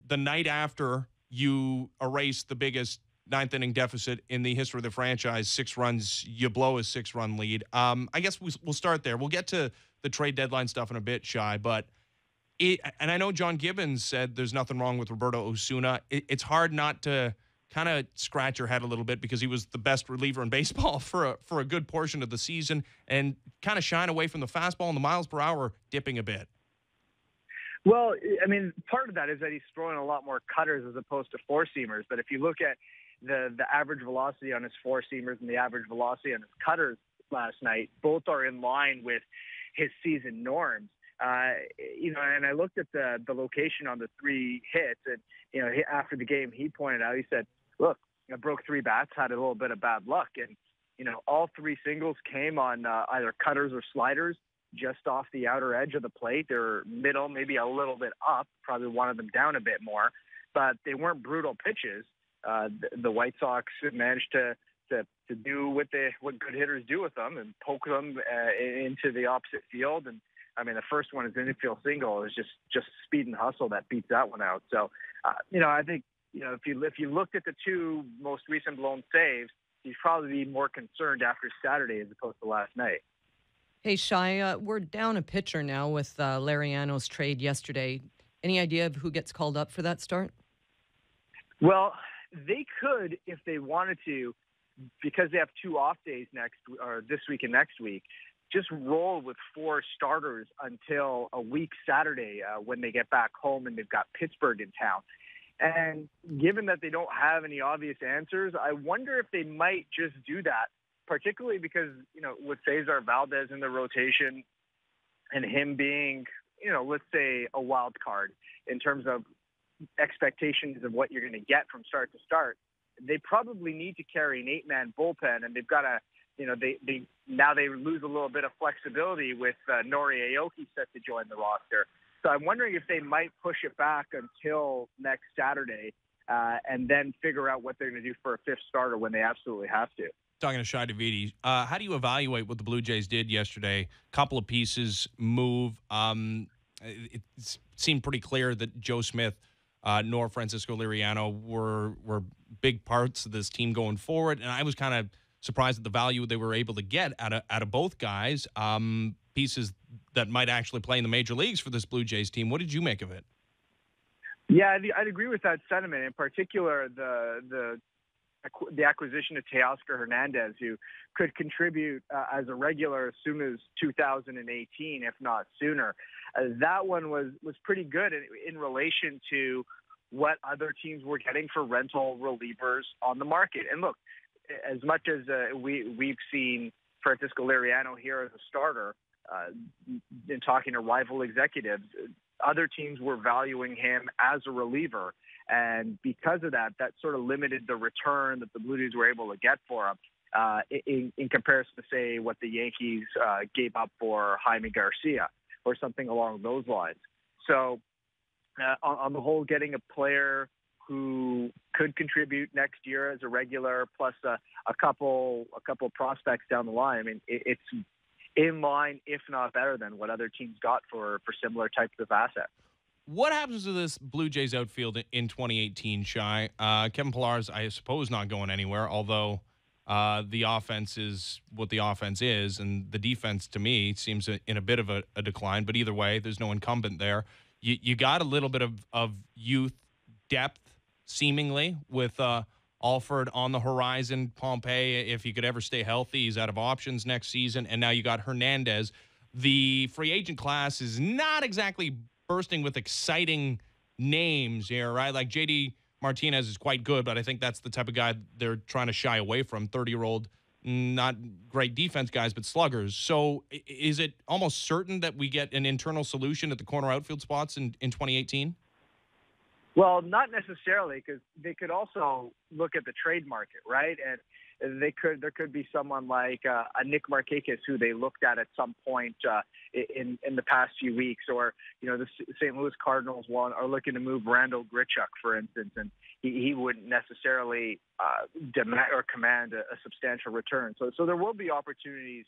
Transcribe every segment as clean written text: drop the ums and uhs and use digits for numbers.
the night after you erase the biggest ninth inning deficit in the history of the franchise, 6 runs, you blow a 6-run lead. I guess we'll start there. We'll get to the trade deadline stuff in a bit, Shy, but and I know John Gibbons said there's nothing wrong with Roberto Osuna. It's hard not to kind of scratch your head a little bit because he was the best reliever in baseball for a good portion of the season and kind of shine away from the fastball and the miles per hour dipping a bit. Well, I mean, part of that is that he's throwing a lot more cutters as opposed to four-seamers. But if you look at the average velocity on his four-seamers and the average velocity on his cutters last night, both are in line with his season norms. And I looked at the location on the 3 hits, and after the game, he pointed out, he said, "Look, I broke 3 bats, had a little bit of bad luck, and all 3 singles came on either cutters or sliders, just off the outer edge of the plate. They're middle, maybe a little bit up, probably wanted them down a bit more, but they weren't brutal pitches. The White Sox managed to do what good hitters do with them and poke them into the opposite field. And I mean, the first one is an infield single. It was just speed and hustle that beats that one out. So, I think if you looked at the 2 most recent blown saves, you'd probably be more concerned after Saturday as opposed to last night. Hey, Shai, we're down a pitcher now with Lariano's trade yesterday. Any idea of who gets called up for that start? Well, they could if they wanted to, because they have 2 off days this week and next week, just roll with 4 starters until a week Saturday when they get back home and they've got Pittsburgh in town. And given that they don't have any obvious answers, I wonder if they might just do that, particularly because, with Cesar Valdez in the rotation and him being, let's say a wild card in terms of expectations of what you're going to get from start to start, they probably need to carry an 8-man bullpen, and they've got to, now they lose a little bit of flexibility with Nori Aoki set to join the roster. So I'm wondering if they might push it back until next Saturday and then figure out what they're going to do for a 5th starter when they absolutely have to. Talking to Shai Davidi, how do you evaluate what the Blue Jays did yesterday? Couple of pieces move. It seemed pretty clear that Joe Smith nor Francisco Liriano were big parts of this team going forward, and I was kind of surprised at the value they were able to get out of both guys. Pieces that might actually play in the major leagues for this Blue Jays team. What did you make of it? Yeah, I'd agree with that sentiment. In particular, the acquisition of Teoscar Hernandez, who could contribute as a regular as soon as 2018, if not sooner. That one was pretty good in relation to what other teams were getting for rental relievers on the market. And look, as much as we've seen Francisco Liriano here as a starter, in talking to rival executives, other teams were valuing him as a reliever. And because of that sort of limited the return that the Blue Jays were able to get for him in comparison to, say, what the Yankees gave up for Jaime Garcia or something along those lines. So on the whole, getting a player who could contribute next year as a regular, plus a couple prospects down the line, I mean, it's in line, if not better than what other teams got for similar types of assets. What happens to this Blue Jays outfield in 2018, Shai? Kevin Pillar's, I suppose, not going anywhere, although the offense is what the offense is, and the defense, to me, seems in a bit of a decline. But either way, there's no incumbent there. You got a little bit of youth depth, seemingly, with Alford on the horizon. Pompey, if he could ever stay healthy, he's out of options next season. And now you got Hernandez. The free agent class is not exactly bursting with exciting names here, right? Like J.D. Martinez is quite good, but I think that's the type of guy they're trying to shy away from. 30-year-old, not great defense guys, but sluggers. So is it almost certain that we get an internal solution at the corner outfield spots in 2018? Well, not necessarily, because they could also look at the trade market, right? And there could be someone like a Nick Markakis who they looked at some point in the past few weeks, or the St. Louis Cardinals are looking to move Randall Grichuk, for instance, and he wouldn't necessarily demand or command a substantial return. So there will be opportunities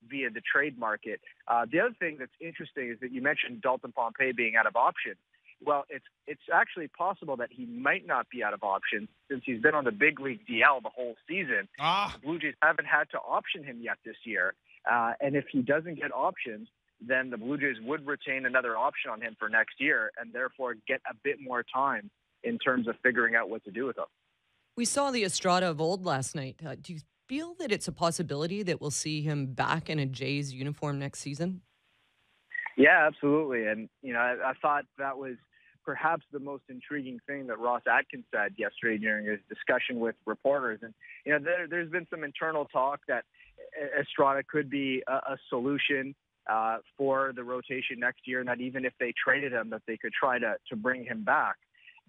via the trade market. The other thing that's interesting is that you mentioned Dalton Pompey being out of option. Well, it's actually possible that he might not be out of options since he's been on the big league DL the whole season. Ah, The Blue Jays haven't had to option him yet this year. And if he doesn't get options, then the Blue Jays would retain another option on him for next year and therefore get a bit more time in terms of figuring out what to do with him. We saw the Estrada of old last night. Do you feel that it's a possibility that we'll see him back in a Jays uniform next season? Yeah, absolutely. And, I thought that was perhaps the most intriguing thing that Ross Atkins said yesterday during his discussion with reporters. And, there's been some internal talk that Estrada could be a solution for the rotation next year, and that even if they traded him, that they could try to bring him back.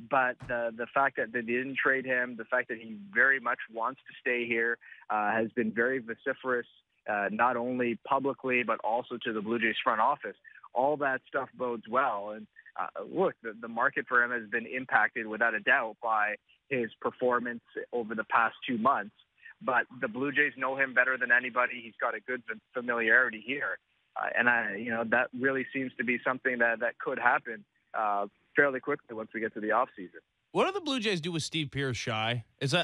But the fact that they didn't trade him, the fact that he very much wants to stay here, has been very vociferous, not only publicly, but also to the Blue Jays front office. All that stuff bodes well. And look, the market for him has been impacted without a doubt by his performance over the past 2 months. But the Blue Jays know him better than anybody. He's got a good familiarity here. And that really seems to be something that could happen fairly quickly once we get to the offseason. what do the Blue Jays do with Steve Pearce, Shy? It's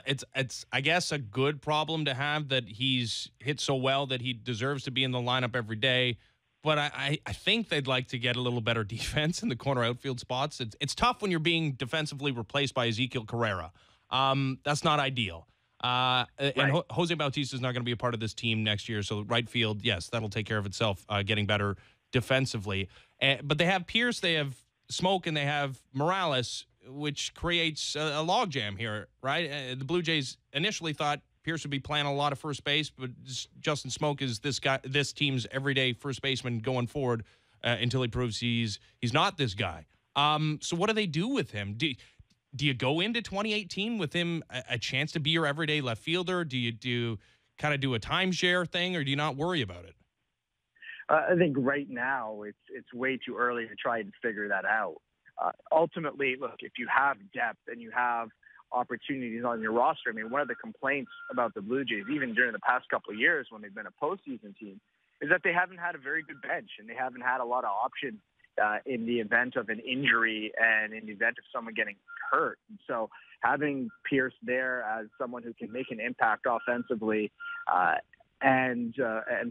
I guess a good problem to have that he's hit so well that he deserves to be in the lineup every day. But I think they'd like to get a little better defense in the corner outfield spots. It's tough when you're being defensively replaced by Ezekiel Carrera. That's not ideal. Right. And Jose Bautista is not going to be a part of this team next year. So right field, yes, that'll take care of itself, getting better defensively. But they have Pearce, they have Smoke, and they have Morales, which creates a logjam here, right? The Blue Jays initially thought Pearce would be playing a lot of first base, but Justin Smoke is this team's everyday first baseman going forward until he proves he's not this guy. So what do they do with him? Do you go into 2018 with him a chance to be your everyday left fielder? Do you do a timeshare thing, or do you not worry about it? I think right now it's way too early to try and figure that out. Ultimately, look, if you have depth and you have opportunities on your roster, I mean, one of the complaints about the Blue Jays, even during the past couple of years when they've been a postseason team, is that they haven't had a very good bench and they haven't had a lot of options in the event of an injury and in the event of someone getting hurt. And so having Pearce there as someone who can make an impact offensively and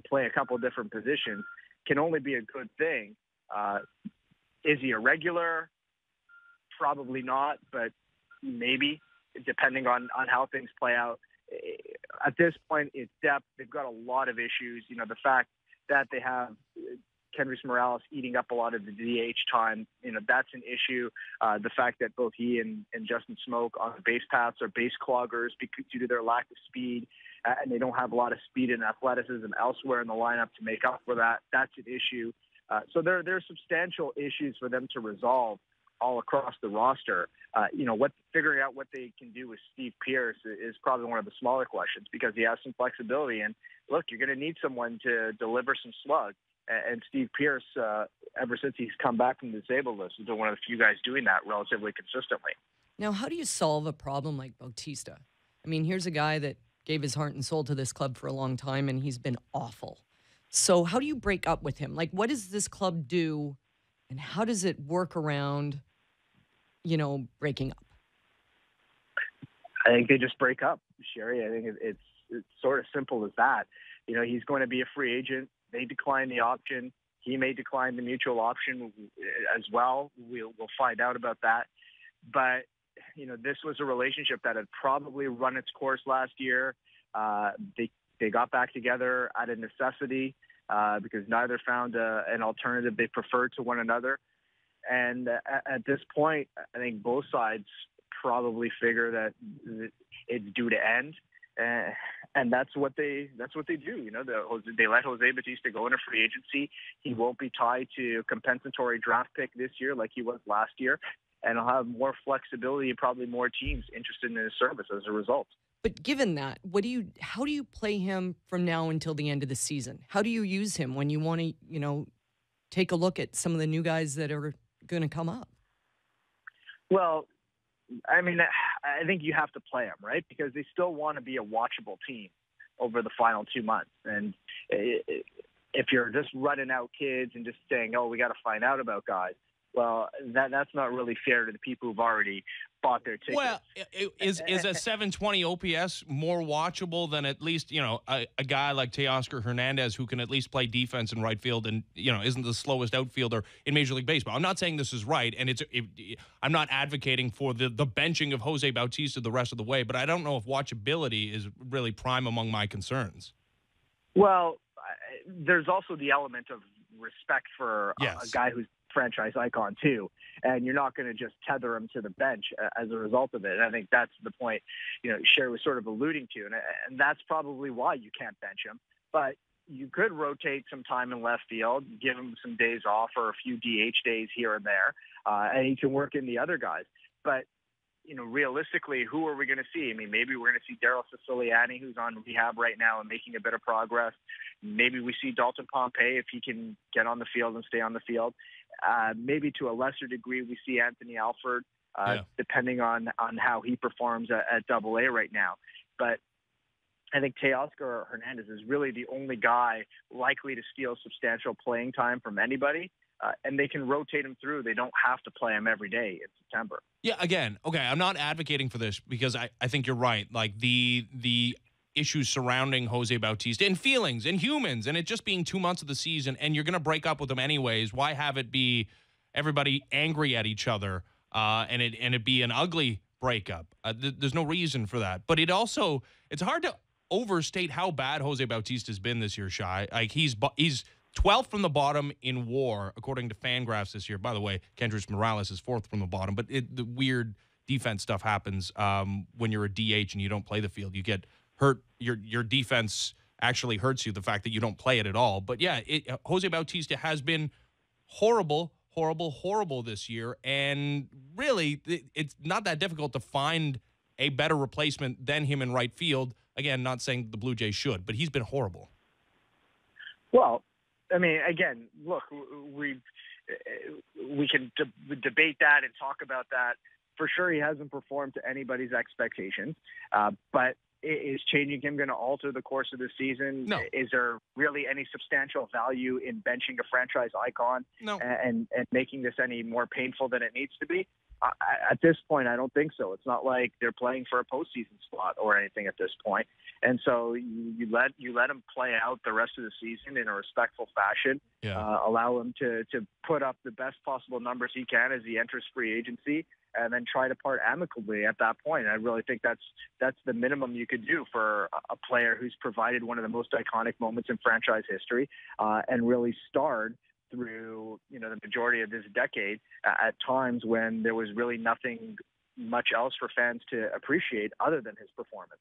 play a couple different positions can only be a good thing. Is he a regular? Probably not, but maybe, depending on how things play out. At this point, it's depth. They've got a lot of issues. The fact that they have Kendrys Morales eating up a lot of the DH time, that's an issue. The fact that both he and Justin Smoke on the base paths are base cloggers due to their lack of speed, and they don't have a lot of speed and athleticism elsewhere in the lineup to make up for that. That's an issue. So there are substantial issues for them to resolve all across the roster. Figuring out what they can do with Steve Pearce is probably one of the smaller questions because he has some flexibility. And look, you're going to need someone to deliver some slug. And Steve Pearce, ever since he's come back from the disabled list, has been one of the few guys doing that relatively consistently. Now, how do you solve a problem like Bautista? I mean, here's a guy that gave his heart and soul to this club for a long time, and he's been awful. So how do you break up with him? Like, what does this club do, and how does it work around, breaking up? I think they just break up, Sherry. I think it's sort of simple as that. He's going to be a free agent. They decline the option. He may decline the mutual option as well. We'll find out about that. But, this was a relationship that had probably run its course last year. They got back together out of necessity because neither found an alternative they preferred to one another. And at this point, I think both sides probably figure that it's due to end. And that's what they do. They let Jose Bautista go into free agency. He won't be tied to a compensatory draft pick this year like he was last year. And he'll have more flexibility and probably more teams interested in his service as a result. But given that, how do you play him from now until the end of the season? How do you use him when you want to, take a look at some of the new guys that are going to come up? Well, I mean, I think you have to play them, right? Because they still want to be a watchable team over the final 2 months. And if you're just running out kids and just saying, oh, we got to find out about guys, well, that's not really fair to the people who've already bought their tickets. Well, is a 720 OPS more watchable than at least, a guy like Teoscar Hernandez who can at least play defense in right field and, isn't the slowest outfielder in Major League Baseball? I'm not saying this is right, and I'm not advocating for the benching of Jose Bautista the rest of the way, but I don't know if watchability is really prime among my concerns. Well, there's also the element of respect for Yes. a guy who's franchise icon too, and you're not going to just tether him to the bench as a result of it. And I think that's the point, Sher was sort of alluding to, and that's probably why you can't bench him. But you could rotate some time in left field, give him some days off or a few DH days here and there, and he can work in the other guys. But realistically, who are we going to see? I mean, maybe we're going to see Daryl Siciliani, who's on rehab right now and making a bit of progress. Maybe we see Dalton Pompey if he can get on the field and stay on the field. Maybe to a lesser degree, we see Anthony Alford, depending on how he performs at Double-A right now. But I think Teoscar Hernandez is really the only guy likely to steal substantial playing time from anybody. And they can rotate him through. They don't have to play him every day in September. Yeah, again, okay, I'm not advocating for this because I think you're right. Like the issues surrounding Jose Bautista and feelings and humans and it just being 2 months of the season and you're going to break up with them anyways. Why have it be everybody angry at each other and it be an ugly breakup? There's no reason for that. But it's hard to overstate how bad Jose Bautista's been this year, Shai. Like he's 12th from the bottom in WAR, according to Fangraphs this year. By the way, Kendrys Morales is 4th from the bottom. But the weird defense stuff happens when you're a DH and you don't play the field. You get hurt. Your defense actually hurts you, the fact that you don't play it at all. But, yeah, Jose Bautista has been horrible this year. And, really, it's not that difficult to find a better replacement than him in right field. Again, not saying the Blue Jays should, but he's been horrible. Well, I mean, again, look, we can debate that and talk about that. For sure, he hasn't performed to anybody's expectations. But is changing him going to alter the course of the season? No. Is there really any substantial value in benching a franchise icon No. and making this any more painful than it needs to be? At this point, I don't think so. It's not like they're playing for a postseason spot or anything at this point. And so you let him play out the rest of the season in a respectful fashion. Yeah. Allow him to put up the best possible numbers he can as he enters free agency, and then try to part amicably at that point. I really think that's the minimum you could do for a player who's provided one of the most iconic moments in franchise history and really starred through the majority of this decade at times when there was really nothing much else for fans to appreciate other than his performance.